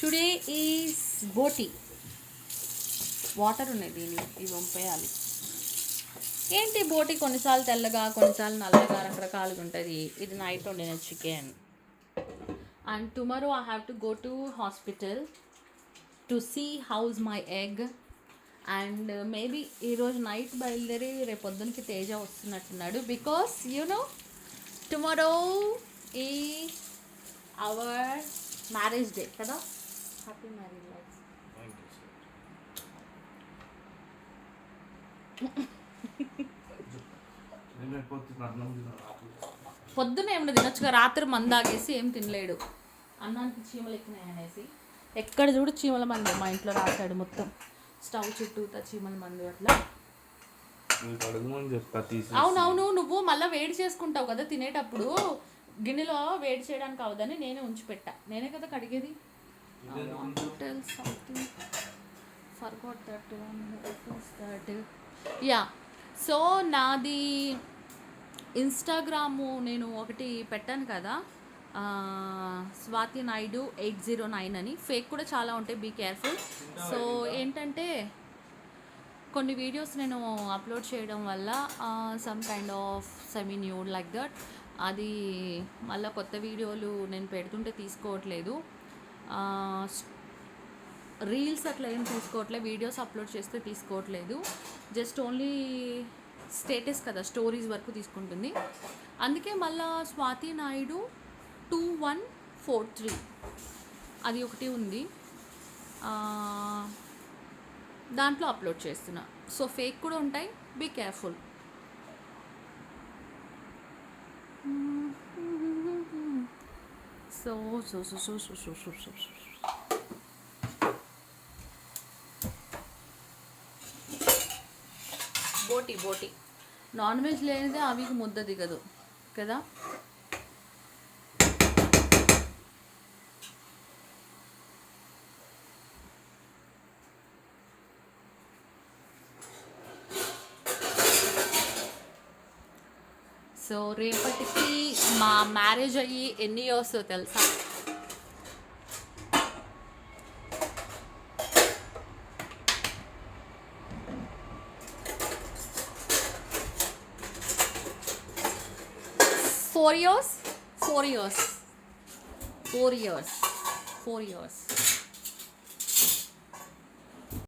Today is బోటి. Water ఉన్నాయి, దీన్ని ఇవి వంపేయాలి. ఏంటి బోటి కొన్నిసార్లు తెల్లగా కొన్నిసార్లు నల్లగా రకరకాలుగా ఉంటుంది. ఇది నైట్ వండిన chicken. And tomorrow I have to go to hospital to see house my egg. And maybe ఈరోజు నైట్ బయలుదేరి రేపు పొద్దునకి తేజ వస్తున్నట్టున్నాడు. బికాస్ యూనో టుమారో ఈ అవర్ మ్యారేజ్ డే కదా. Happy marriage life. పొద్దున ఏమైనా తినొచ్చుగా, రాత్రి మందాగేసి ఏం తినలేడు. అన్నానికి చీమలు ఎక్కినాయి అనేసి ఎక్కడ చూడు చీమల మంది మా ఇంట్లో రాశాడు. మొత్తం స్టవ్ చుట్టూతా చీమల మంది అట్లా. అవునవును, నువ్వు మళ్ళీ వేడి చేసుకుంటావు కదా తినేటప్పుడు, గిన్నెలో వేడి చేయడానికి అవదని నేనే ఉంచిపెట్టా. నేనే కదా కడిగేది. యా, సో నాది ఇన్స్టాగ్రాము నేను ఒకటి పెట్టాను కదా, స్వాతి నాయుడు 809 అని. ఫేక్ కూడా చాలా ఉంటాయి, బీ కేర్ఫుల్. సో ఏంటంటే కొన్ని వీడియోస్ నేను అప్లోడ్ చేయడం వల్ల some kind of semi nude like that, అది మళ్ళీ కొత్త వీడియోలు నేను పెడుతుంటే తీసుకోవట్లేదు. రీల్స్ అట్లా ఏం తీసుకోవట్లేదు, వీడియోస్ అప్లోడ్ చేస్తే తీసుకోవట్లేదు. జస్ట్ ఓన్లీ స్టేటస్ కదా, స్టోరీస్ వరకు తీసుకుంటుంది. అందుకే మళ్ళీ స్వాతి నాయుడు 2143 అది ఒకటి ఉంది, దాంట్లో అప్లోడ్ చేస్తున్నా. సో ఫేక్ కూడా ఉంటాయి, be careful. So so so so so so so so బోటి బోటి నాన్ వెజ్ లేనిదే అవికి ముద్ద దిగదు కదా. సో రేపటికి మా మ్యారేజ్ అయ్యి ఎన్ని ఇయర్స్ తెలుసా? 4 years. 4 years. 4 years. 4 years.